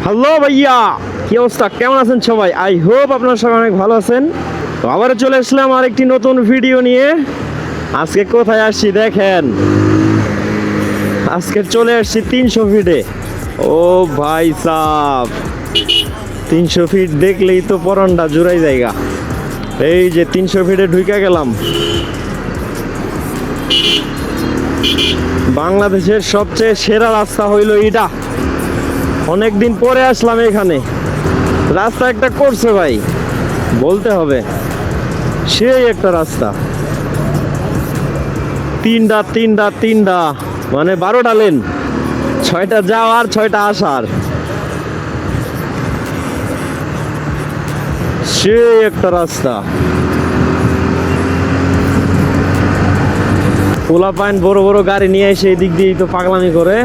Hello ভাইয়া, কি অবস্থা? কেমন আছেন সবাই? আই হোপ আপনারা সবাই অনেক ভালো আছেন। তো আবারও চলে আসলাম আর একটি নতুন ভিডিও নিয়ে। আজকে কোথায় আসছি দেখেন, আজকে চলে আসছি 300 ফিটে। ও ভাই সাব, 300 ফিট দেখলেই তো পরানটা জুড়াই জায়গা। এই যে 300 ফিটে ঢুকে গেলাম। বাংলাদেশের সবচেয়ে সেরা রাস্তা হইল এটা। অনেকদিন পরে আসলাম এখানে, রাস্তা একটা করছে ভাই, বলতে হবে সেই একটা রাস্তা। তিনটা মানে 12টা লেন, 6টা যাওয়ার 6টা আসার, সেই একটা রাস্তা। পোলাপাইন বড় বড় গাড়ি নিয়ে এসে এই দিক দিয়েই তো পাগলামি করে,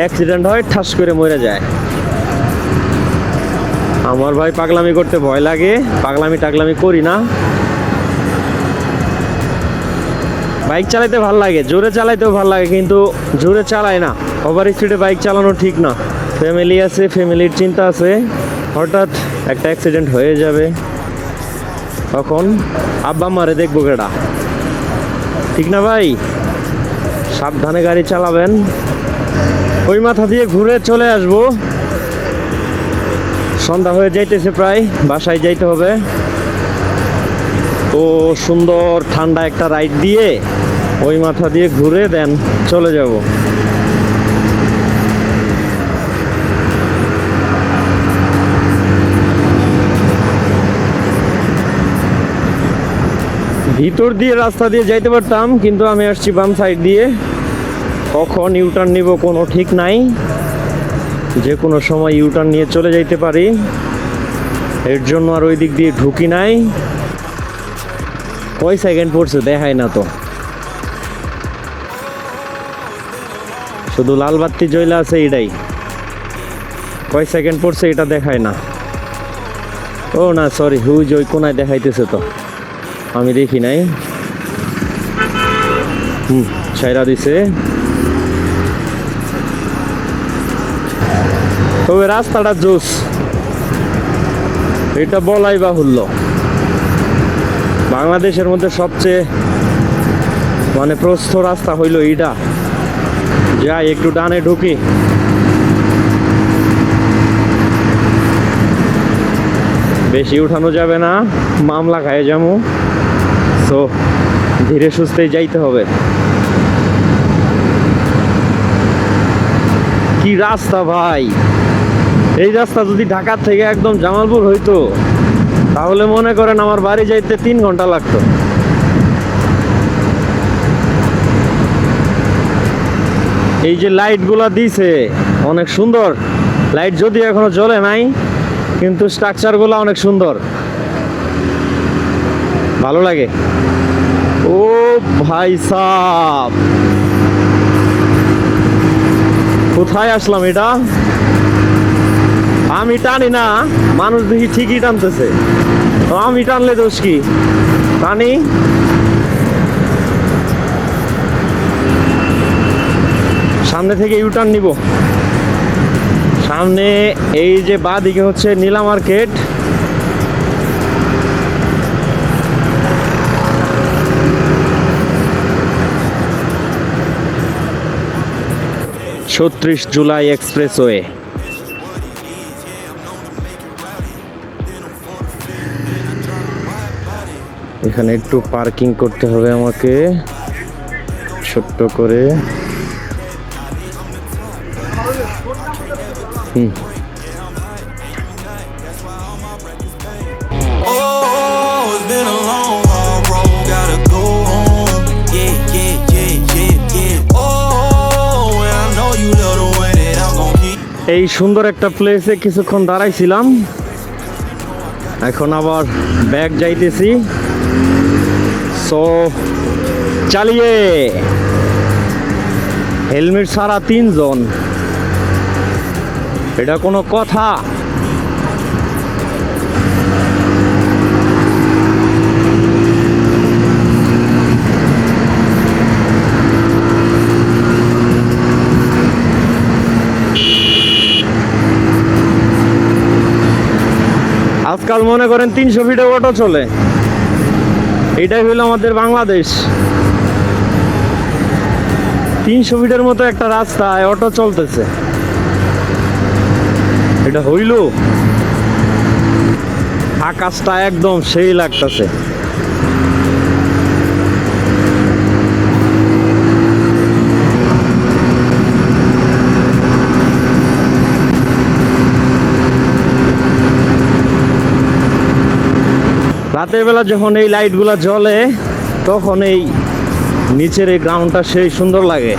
অ্যাক্সিডেন্ট হয়, ঠাস করে মরে যায়। আমার ভাই পাগলামি করতে ভয় লাগে, পাগলামি টাগলামি করি না। বাইক চালাইতে ভাল লাগে, জোরে চালাইতেও ভাল লাগে, কিন্তু জোরে চালাই না। ওভার স্পিডে বাইক চালানো ঠিক না। ফ্যামিলি আছে, ফ্যামিলির চিন্তা আছে, হঠাৎ একটা অ্যাক্সিডেন্ট হয়ে যাবে, তখন আব্বা মারে দেখবো কেডা? ঠিক না ভাই? সাবধানে গাড়ি চালাবেন। ওই মাথা দিয়ে ঘুরে চলে আসবো। সন্ধ্যা হয়ে যাইতেছে প্রায়, বাসায় যাইতে হবে। তো সুন্দর ঠান্ডা একটা রাইড দিয়ে ওই মাথা দিয়ে ঘুরে দেন চলে যাব। ভিতর দিয়ে রাস্তা দিয়ে যাইতে পারতাম, কিন্তু আমি আসছি বাম সাইড দিয়ে। কখন ইউটার্ন নিব কোনো ঠিক নাই, যে কোনো সময় ইউটার্ন নিয়ে চলে যাইতে পারি। এর জন্য আর ওই দিক দিয়ে ঢুকি নাই। কয় সেকেন্ড পড়ছে দেখায় না তো, শুধু লাল বাতি জ্বলা আছে এটাই। কয় সেকেন্ড পড়ছে এটা দেখায় না। ও না, সরি, হুজ ওই কোনায় দেখাইতেছে তো, আমি দেখি নাই। ছাইরা দিছে। তবে রাস্তাটা জোস, এটা বলাই বাহুল্য। বাংলাদেশের মধ্যে সবচেয়ে মানে প্রস্থ রাস্তা হইল এইটা। যাই একটু ডানে ঢুকি। বেশি উঠানো যাবে না, মামলা খায় যাবো। সো ধীরে সুস্থেই যাইতে হবে। কি রাস্তা ভাই! এই রাস্তা যদি ঢাকা থেকে একদম জামালপুর হইতো, তাহলে মনে করেন আমার বাড়ি যাইতে 3 ঘন্টা লাগতো। এই যে লাইট গুলা দিছে অনেক সুন্দর লাইট, যদি এখনো জ্বলে নাই, কিন্তু স্ট্রাকচার গুলা অনেক সুন্দর, ভালো লাগে। ও ভাই সাব, কোথায় আসলাম এটা? আমি টানি না, মানুষ দেখি ঠিকই টানতেছে, তো আমি টানলে দোষ কি? টানি। সামনে থেকে ইউটার্ন নিব। সামনে এই যে বাঁ দিকে হচ্ছে নীলা মার্কেট। ছত্রিশ জুলাই এক্সপ্রেসওয়ে। এখানে একটু পার্কিং করতে হবে আমাকে, ছোট্ট করে। এই সুন্দর একটা প্লেসে কিছুক্ষণ দাঁড়াইছিলাম, এখন আবার ব্যাক যাইতেছি। সো চালিয়ে হেলমেট ছাড়া 3 জন, এটা কোনো কথা? আজকাল মনে করেন 300 ফিটে অটো চলে, এটাই হলো আমাদের বাংলাদেশ। 300 ফিটের মতো একটা রাস্তায় অটো চলতেছে, এটা হইল? আকাশটা একদম সেই লাগতেছে। রাতের বেলা যখন এই লাইটগুলো জ্বলে তখন এই নিচের এই গ্রাউন্ডটা সেই সুন্দর লাগে।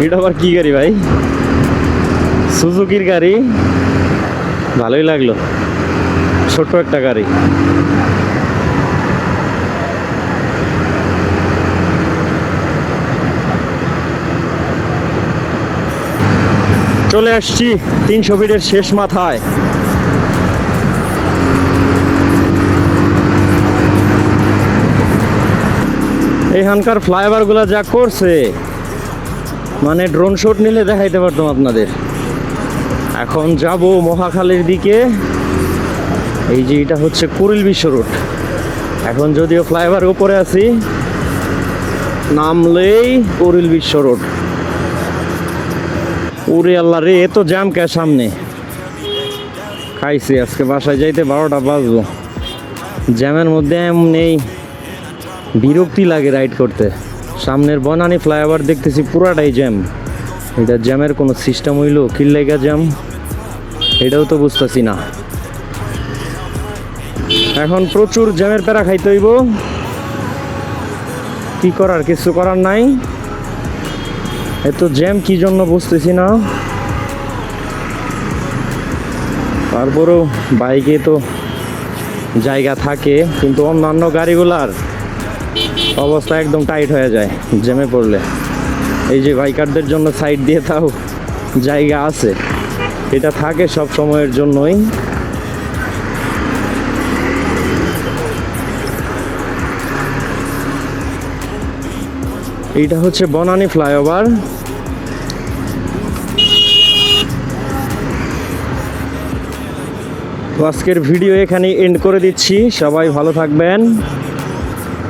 এটা আবার কি গাড়ি ভাই? সুজুকির গাড়ি, ভালোই লাগলো, ছোট্ট একটা গাড়ি। চলে আসছি 300 ফিটের শেষ মাথায়। এখানকার ফ্লাইওভার গুলা যা করছে, মানে ড্রোন শট নিলে দেখাইতে পারতাম আপনাদের। এখন যাব মহাখালীর দিকে। এই যে এটা হচ্ছে কুড়িল বিশ্ব রোড। এখন যদিও ফ্লাইওভার উপরে আছি, নামলেই কুড়িল বিশ্ব রোড। ওরে আল্লাহ রে, এত জ্যাম কে সামনে? খাইছি আজকে, বাসায় যাইতে 12টা বাজবো। জ্যামের মধ্যে এমনি বিরক্তি লাগে রাইড করতে। সামনের বনানী ফ্লাইওভার দেখতেছি পুরাটাই জ্যাম। এটা জ্যামের কোনো সিস্টেম হইলো? কি লাগা জ্যাম, এটাও তো বুঝতেছি না। এখন প্রচুর জ্যামের প্যারা খাইতে হইব, কি করার, কিছু করার নাই। এত জ্যাম কি জন্য বুঝতেছি না। তারপরেও বাইকে তো জায়গা থাকে, কিন্তু অন্যান্য গাড়িগুলার অবস্থা একদম টাইট হয়ে যায় জ্যামে পড়লে। এই যে বাইকারদের জন্য সাইড দিয়ে তাও জায়গা আছে, এটা থাকে সব সময়ের জন্যই। এইটা হচ্ছে বনানী ফ্লাইওভার। তো আজকের ভিডিও এখানে এন্ড করে দিচ্ছি। সবাই ভালো থাকবেন।